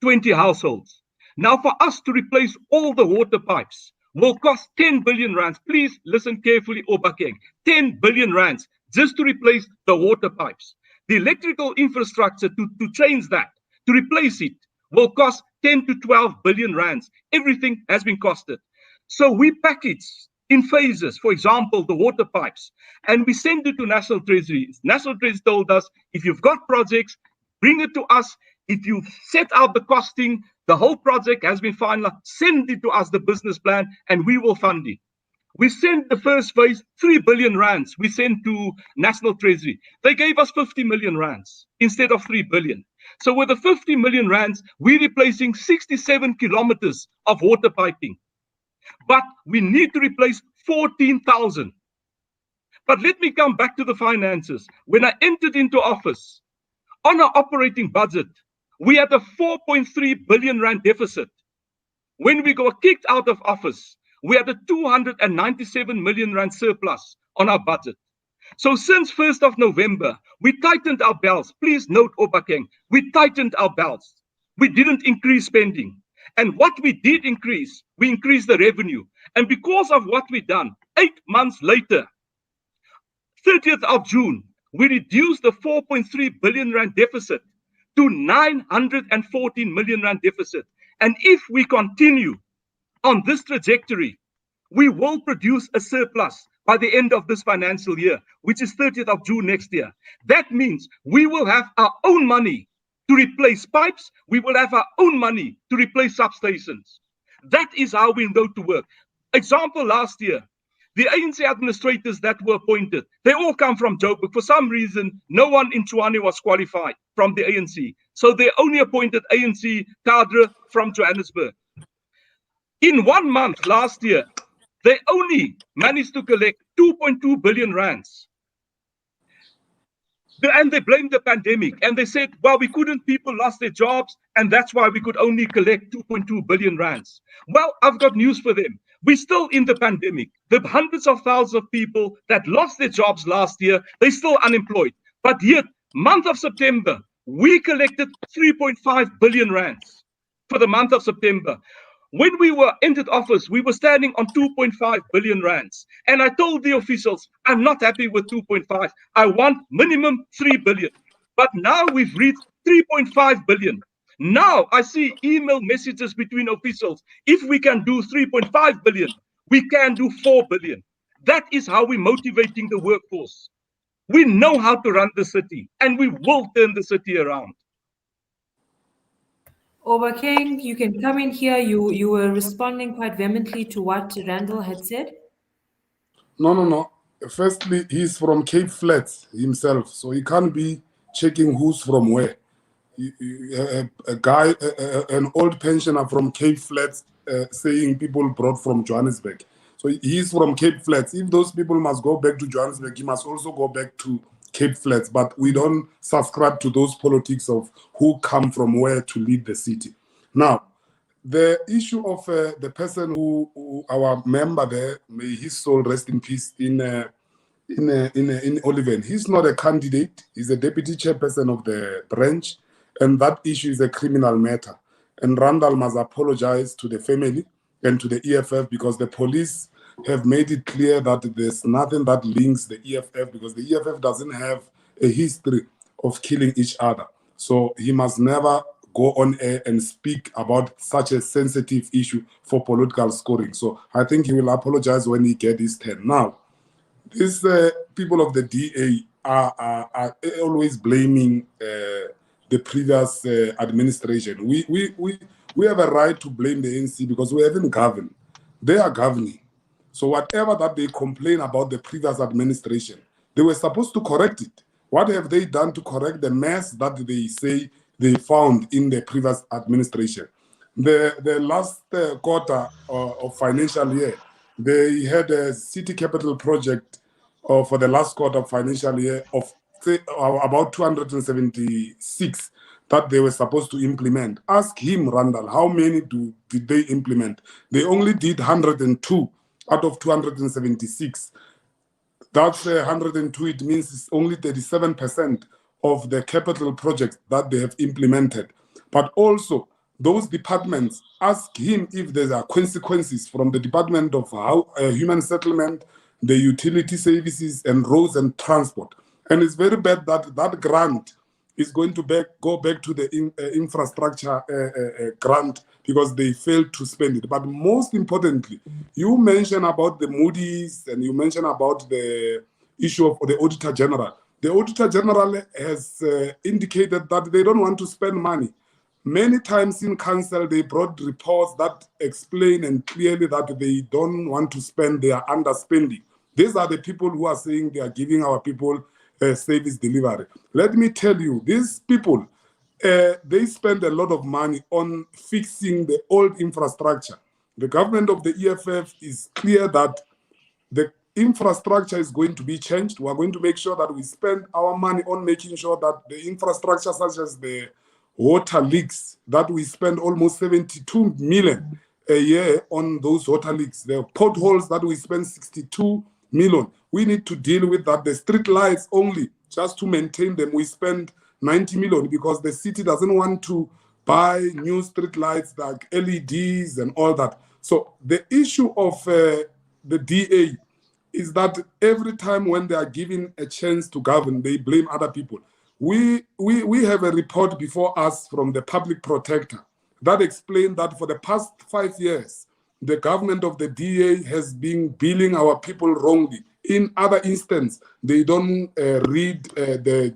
20 households. Now, for us to replace all the water pipes will cost 10 billion rands. Please listen carefully, Obakeng. 10 billion rands just to replace the water pipes. The electrical infrastructure to change that, to replace it, will cost 10 to 12 billion rands. Everything has been costed. So we package in phases, for example, the water pipes, and we send it to National Treasury. National Treasury told us, if you've got projects, bring it to us. If you've set out the costing, the whole project has been finalized, send it to us, the business plan, and we will fund it. We sent the first phase, 3 billion rands. We sent to National Treasury. They gave us 50 million rands instead of 3 billion. So with the 50 million rands, we're replacing 67 kilometers of water piping. But we need to replace 14,000. But let me come back to the finances. When I entered into office, on our operating budget, we had a 4.3 billion rand deficit. When we got kicked out of office, we had a 297 million rand surplus on our budget. So since 1st of November, we tightened our belts. Please note, Obakeng, we tightened our belts. We didn't increase spending. And what we did increase, we increased the revenue. And because of what we done, 8 months later, 30th of June, we reduced the 4.3 billion rand deficit to 914 million rand deficit. And if we continue on this trajectory, we will produce a surplus by the end of this financial year, which is 30th of June next year. That means we will have our own money to replace pipes. We will have our own money to replace substations. That is how we go to work. Example, last year, the ANC administrators that were appointed, they all come from Joburg. For some reason, no one in Tshwane was qualified from the ANC. So they only appointed ANC cadre from Johannesburg. In 1 month last year, they only managed to collect 2.2 billion rands. And they blamed the pandemic. And they said, well, we couldn't, people lost their jobs, and that's why we could only collect 2.2 billion rands. Well, I've got news for them. We're still in the pandemic. The hundreds of thousands of people that lost their jobs last year, they're still unemployed. But yet, month of September, we collected 3.5 billion rands for the month of September. When we were entered office, we were standing on 2.5 billion rands. And I told the officials, I'm not happy with 2.5. I want minimum 3 billion. But now we've reached 3.5 billion. Now I see email messages between officials. If we can do 3.5 billion, we can do 4 billion. That is how we're motivating the workforce. We know how to run the city, and we will turn the city around. Obakeng, you can come in here. You were responding quite vehemently to what Randall had said. No. Firstly, he's from Cape Flats himself, so he can't be checking who's from where. A guy, an old pensioner from Cape Flats saying people brought from Johannesburg. So he's from Cape Flats. If those people must go back to Johannesburg, he must also go back to Cape Flats. But we don't subscribe to those politics of who come from where to lead the city. Now, the issue of the person who our member there, may his soul rest in peace, in Oliven. He's not a candidate. He's a deputy chairperson of the branch, and that issue is a criminal matter. And Randall must apologize to the family and to the EFF, because the police have made it clear that there's nothing that links the EFF, because the EFF doesn't have a history of killing each other. So he must never go on air and speak about such a sensitive issue for political scoring. So I think he will apologize when he gets his turn. Now, these people of the DA are always blaming the previous administration. We have a right to blame the ANC because we haven't governed. They are governing. So whatever that they complain about the previous administration, they were supposed to correct it. What have they done to correct the mess that they say they found in the previous administration? The last quarter of financial year, they had a city capital project for the last quarter of financial year of about 276 that they were supposed to implement. Ask him, Randall, how many did they implement? They only did 102 out of 276. That's 102. It means it's only 37% of the capital projects that they have implemented. But also, those departments, ask him if there are consequences from the Department of Human Settlement, the utility services, and roads and transport. And it's very bad that that grant is going to go back to the infrastructure grant because they failed to spend it. But most importantly, you mentioned about the Moody's and you mentioned about the issue of the Auditor General. The Auditor General has indicated that they don't want to spend money. Many times in council, they brought reports that explain and clearly that they don't want to spend, they are underspending. These are the people who are saying they are giving our people service delivery. Let me tell you, these people, they spend a lot of money on fixing the old infrastructure. The government of the EFF is clear that the infrastructure is going to be changed. We are going to make sure that we spend our money on making sure that the infrastructure, such as the water leaks, that we spend almost 72 million a year on those water leaks. The potholes that we spend 62 million. We need to deal with that. The street lights only, just to maintain them, we spend 90 million because the city doesn't want to buy new street lights like LEDs and all that. So the issue of the DA is that every time when they are given a chance to govern, they blame other people. We have a report before us from the public protector that explained that for the past 5 years, the government of the DA has been billing our people wrongly. In other instances, they don't read the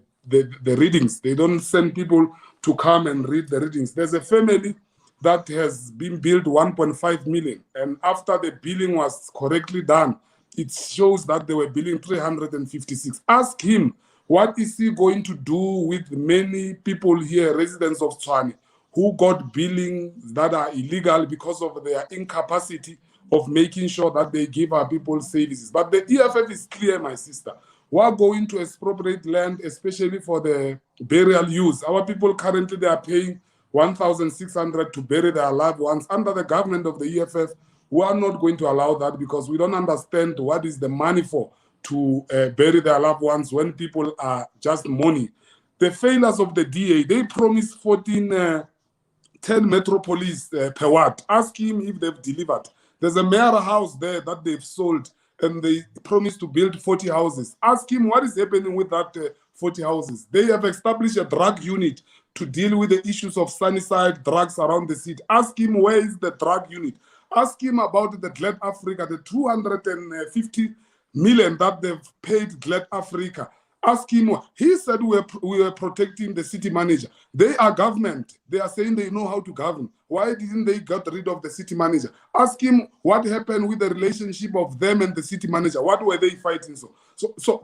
readings. They don't send people to come and read the readings. There's a family that has been billed 1.5 million. And after the billing was correctly done, it shows that they were billing 356. Ask him, what is he going to do with many people here, residents of Tshwane, who got billings that are illegal because of their incapacity of making sure that they give our people services. But the EFF is clear, my sister. We are going to expropriate land, especially for the burial use. Our people currently, they are paying 1,600 to bury their loved ones. Under the government of the EFF, we are not going to allow that because we don't understand what is the money for to bury their loved ones when people are just mourning. The failures of the DA, they promised 10 metropolis per ward. Ask him if they've delivered. There's a mayor house there that they've sold and they promised to build 40 houses. Ask him what is happening with that 40 houses. They have established a drug unit to deal with the issues of suicide drugs around the city. Ask him where is the drug unit. Ask him about the Glad Africa, the 250 million that they've paid Glad Africa. Ask him. He said we were protecting the city manager. They are government. They are saying they know how to govern. Why didn't they get rid of the city manager? Ask him what happened with the relationship of them and the city manager. What were they fighting? So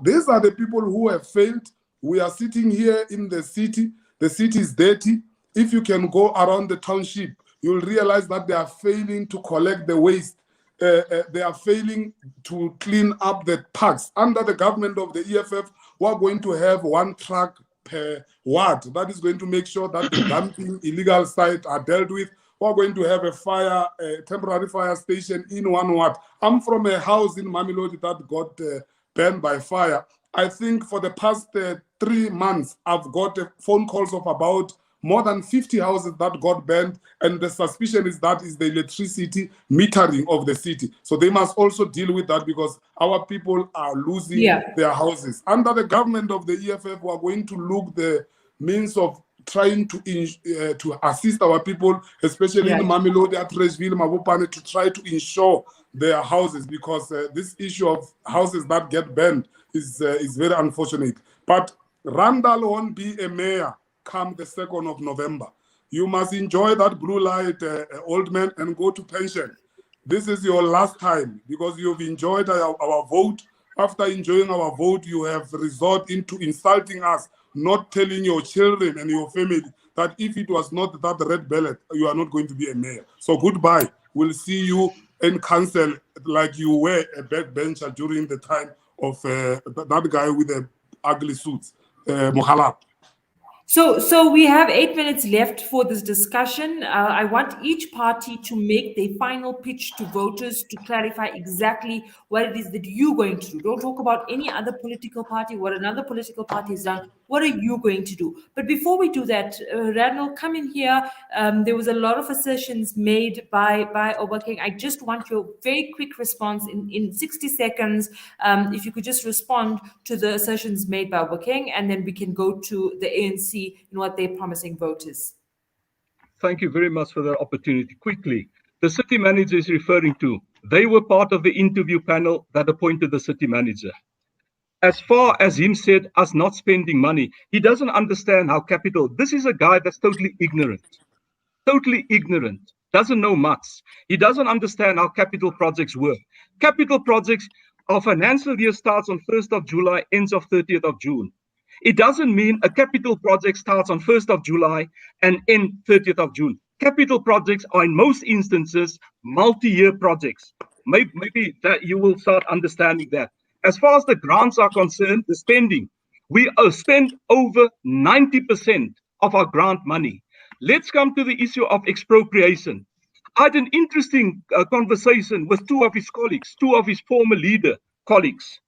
these are the people who have failed. We are sitting here in the city. The city is dirty. If you can go around the township, you'll realize that they are failing to collect the waste they are failing to clean up the parks. Under the government of the EFF, we're going to have one truck per ward. That is going to make sure that the dumping illegal sites are dealt with. We're going to have a temporary fire station in one ward. I'm from a house in Mamelodi that got burned by fire. I think for the past 3 months, I've got phone calls of about more than 50 houses that got burned, and the suspicion is that is the electricity metering of the city. So they must also deal with that because our people are losing their houses. Under the government of the EFF, we are going to look the means of trying to assist our people, especially in Mamelodi, Atteridgeville, Mabopane, to try to insure their houses, because this issue of houses that get burned is very unfortunate. But Randall won't be a mayor come the 2nd of November. You must enjoy that blue light, old man, and go to pension. This is your last time because you've enjoyed our vote. After enjoying our vote, you have resorted into insulting us, not telling your children and your family that if it was not that red ballot, you are not going to be a mayor. So goodbye. We'll see you in council like you were a backbencher during the time of that guy with the ugly suits, Mohalab. So we have 8 minutes left for this discussion. I want each party to make their final pitch to voters to clarify exactly what it is that you're going to do. Don't talk about any other political party, what another political party has done. What are you going to do? But before we do that, Randall, come in here. There was a lot of assertions made by Obakeng. I just want your very quick response in 60 seconds. If you could just respond to the assertions made by Obakeng, and then we can go to the ANC in what they're promising voters. Thank you very much for that opportunity. Quickly, the city manager is referring to, they were part of the interview panel that appointed the city manager. As far as him said, us not spending money, he doesn't understand how capital, this is a guy that's totally ignorant, doesn't know much. He doesn't understand how capital projects work. Capital projects, our financial year starts on 1st of July, ends of 30th of June. It doesn't mean a capital project starts on 1st of July and ends 30th of June. Capital projects are in most instances multi-year projects. Maybe that you will start understanding that. As far as the grants are concerned, the spending, we spend over 90% of our grant money. Let's come to the issue of expropriation. I had an interesting conversation with two of his colleagues, two of his former leader colleagues.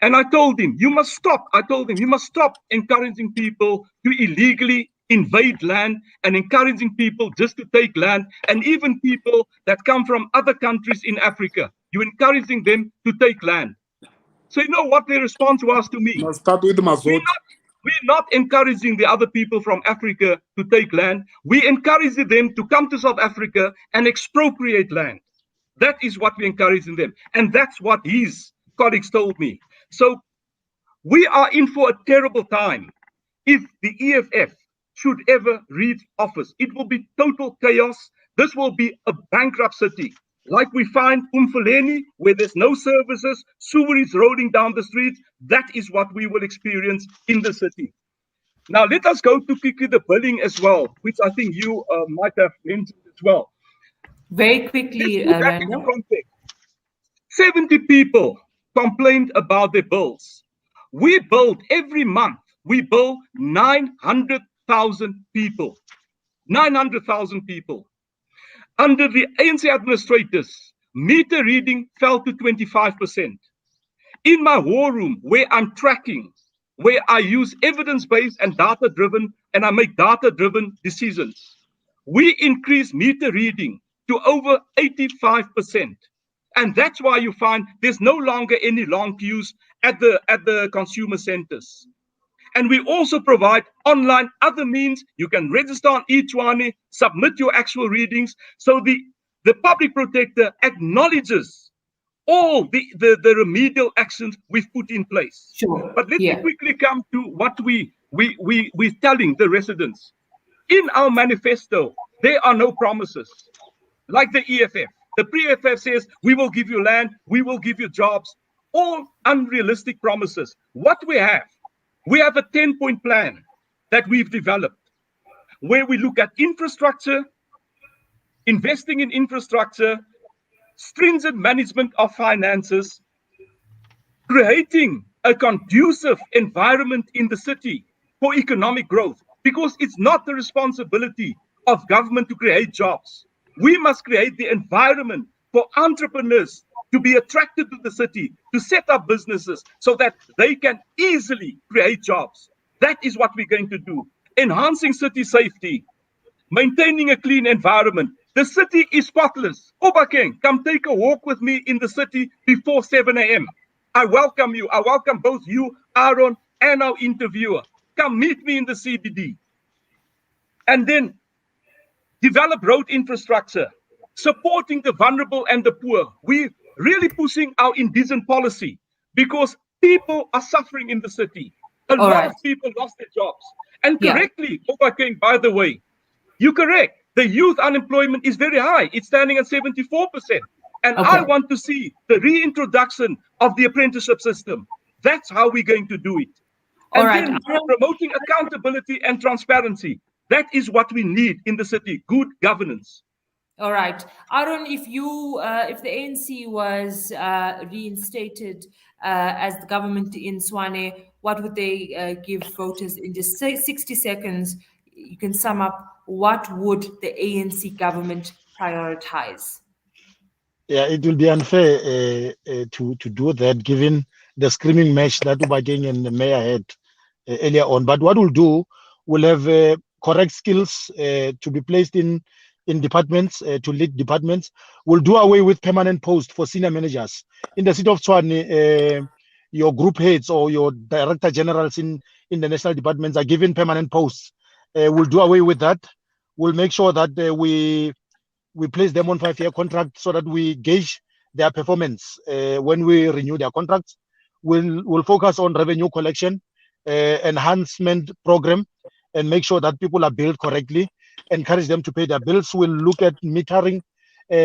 And I told him, you must stop. I told him, you must stop encouraging people to illegally invade land and encouraging people just to take land. And even people that come from other countries in Africa, you're encouraging them to take land. So you know what their response was to me? Let's start with We're not encouraging the other people from Africa to take land. We encourage them to come to South Africa and expropriate land. That is what we're encouraging them. And that's what his colleagues told me. So we are in for a terrible time. If the EFF should ever reach office, it will be total chaos. This will be a bankrupt city. Like we find Ekurhuleni, where there's no services, sewerage rolling down the streets. That is what we will experience in the city. Now, let us go to quickly the billing as well, which I think you might have mentioned as well. Very quickly, Randall. 70 people complained about their bills. We billed every month. We bill 900,000 people. 900,000 people. Under the ANC administrators, meter reading fell to 25%. In my war room, where I'm tracking, where I use evidence-based and data-driven, and I make data-driven decisions, we increase meter reading to over 85%. And that's why you find there's no longer any long queues at the consumer centers. And we also provide online other means. You can register on Tshwane, submit your actual readings. So the public protector acknowledges all the remedial actions we've put in place. Sure. But let me quickly come to what we're telling the residents. In our manifesto, there are no promises. Like the EFF. The pre-EFF says, we will give you land, we will give you jobs. All unrealistic promises. What we have a 10-point plan that we've developed where we look at infrastructure, investing in infrastructure, stringent management of finances, creating a conducive environment in the city for economic growth, because it's not the responsibility of government to create jobs. We must create the environment for entrepreneurs to be attracted to the city, to set up businesses so that they can easily create jobs. That is what we're going to do. Enhancing city safety, maintaining a clean environment. The city is spotless. Obakeng, come take a walk with me in the city before 7 a.m. I welcome you. I welcome both you, Aaron, and our interviewer. Come meet me in the CBD. And then develop road infrastructure, supporting the vulnerable and the poor. We're really pushing our indigent policy because people are suffering in the city. A lot of people lost their jobs. And correctly, Obakeng, by the way, you're correct. The youth unemployment is very high. It's standing at 74%. And I want to see the reintroduction of the apprenticeship system. That's how we're going to do it. And then promoting accountability and transparency. That is what we need in the city, good governance. All right. Aaron, if the ANC was reinstated as the government in Tshwane, what would they give voters in just 60 seconds? You can sum up, what would the ANC government prioritize? Yeah, it will be unfair to do that, given the screaming match that Obakeng and the mayor had earlier on. But what we'll do, we'll have correct skills to be placed in departments, to lead departments. We'll do away with permanent posts for senior managers. In the city of Tshwane, your group heads or your director generals in the national departments are given permanent posts. We'll do away with that. We'll make sure that we place them on 5-year contracts so that we gauge their performance when we renew their contracts. We'll focus on revenue collection, enhancement program, and make sure that people are billed correctly, encourage them to pay their bills. We'll look at metering,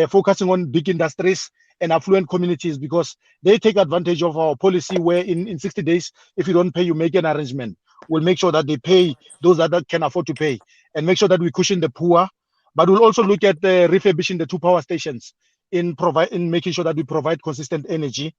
focusing on big industries and affluent communities, because they take advantage of our policy where in 60 days, if you don't pay, you make an arrangement. We'll make sure that they pay those that can afford to pay, and make sure that we cushion the poor. But we'll also look at refurbishing the 2 power stations in making sure that we provide consistent energy.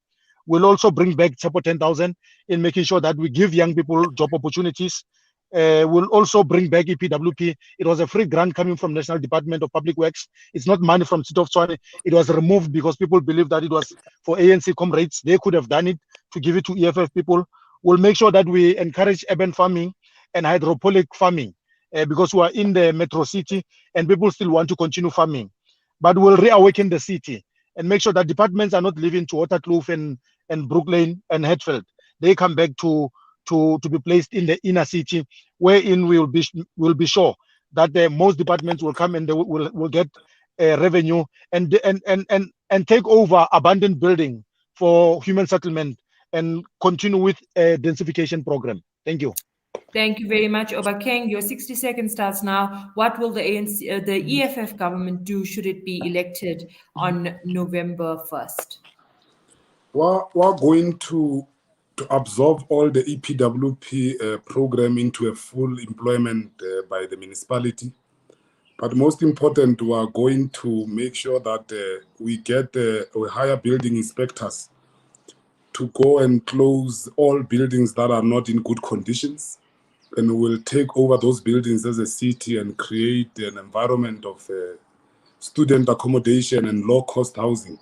We'll also bring back Tsepo 10,000 in making sure that we give young people job opportunities. We'll also bring back EPWP. It was a free grant coming from National Department of Public Works. It's not money from City of Tshwane. It was removed because people believed that it was for ANC comrades. They could have done it to give it to EFF people. We'll make sure that we encourage urban farming and hydroponic farming because we are in the metro city and people still want to continue farming. But we'll reawaken the city and make sure that departments are not living to Waterkloof and Brooklyn and Hatfield. They come back to be placed in the inner city, wherein we'll be sure that most departments will come and they will get revenue and take over abandoned building for human settlement and continue with a densification program. Thank you. Thank you very much, Obakeng. Your 60 seconds starts now. What will the ANC, the EFF government do should it be elected on November 1st? We're going to absorb all the EPWP program into a full employment by the municipality. But most important, we are going to make sure that we get we hire building inspectors to go and close all buildings that are not in good conditions. And we'll take over those buildings as a city and create an environment of student accommodation and low-cost housing.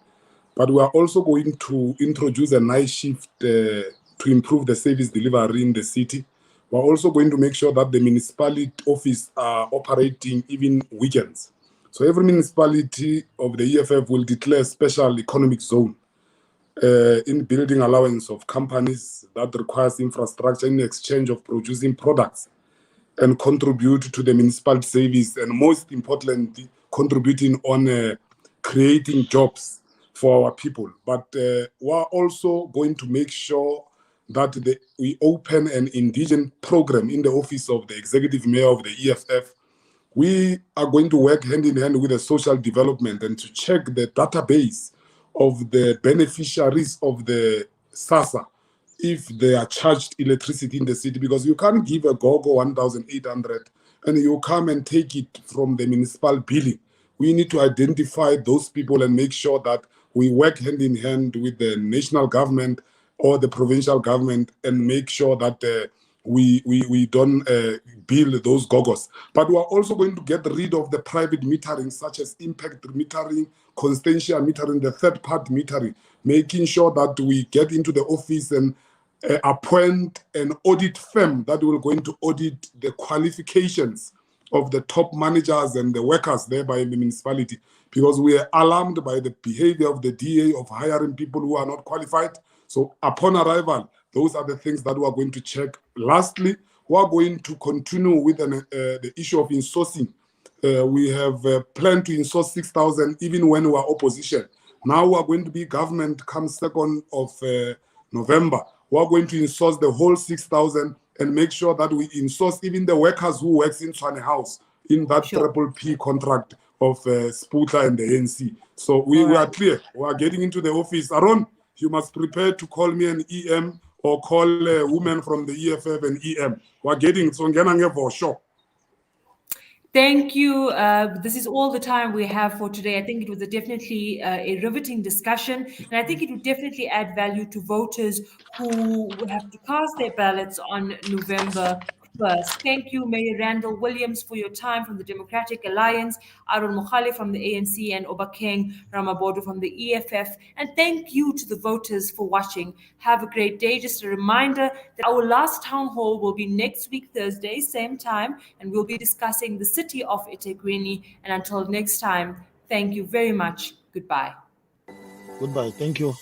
But we are also going to introduce a night shift to improve the service delivery in the city. We're also going to make sure that the municipality office are operating even weekends. So every municipality of the EFF will declare a special economic zone in building allowance of companies that requires infrastructure in exchange of producing products and contribute to the municipal service, and most importantly, contributing on creating jobs for our people. But we're also going to make sure that we open an indigent program in the office of the executive mayor of the EFF. We are going to work hand in hand with the social development and to check the database of the beneficiaries of the SASA if they are charged electricity in the city, because you can't give a GOGO 1,800 and you come and take it from the municipal billing. We need to identify those people and make sure that we work hand in hand with the national government or the provincial government and make sure that we don't build those gogos. But we are also going to get rid of the private metering, such as impact metering, constantia metering, the third-party metering, making sure that we get into the office and appoint an audit firm that will going to audit the qualifications of the top managers and the workers there by the municipality, because we are alarmed by the behavior of the DA of hiring people who are not qualified. So upon arrival, those are the things that we are going to check. Lastly, we are going to continue with the issue of insourcing. We have planned to insource 6,000 even when we are opposition. Now we are going to be government come 2nd of November. We are going to insource the whole 6,000 and make sure that we insource even the workers who works in Tshwane House in that triple P contract of Sputla and the ANC. So we are clear. We are getting into the office. Aaron, you must prepare to call me an EM or call a woman from the EFF and EM. We are getting so for sure. Thank you. This is all the time we have for today. I think it was definitely a riveting discussion, and I think it would definitely add value to voters who will have to cast their ballots on November 1st. Thank you, Mayor Randall Williams, for your time from the Democratic Alliance, Aaron Mohale from the ANC, and Obakeng Ramabodo from the EFF. And thank you to the voters for watching. Have a great day. Just a reminder that our last town hall will be next week, Thursday, same time, and we'll be discussing the city of Ekurhuleni. And until next time, thank you very much. Goodbye. Goodbye. Thank you.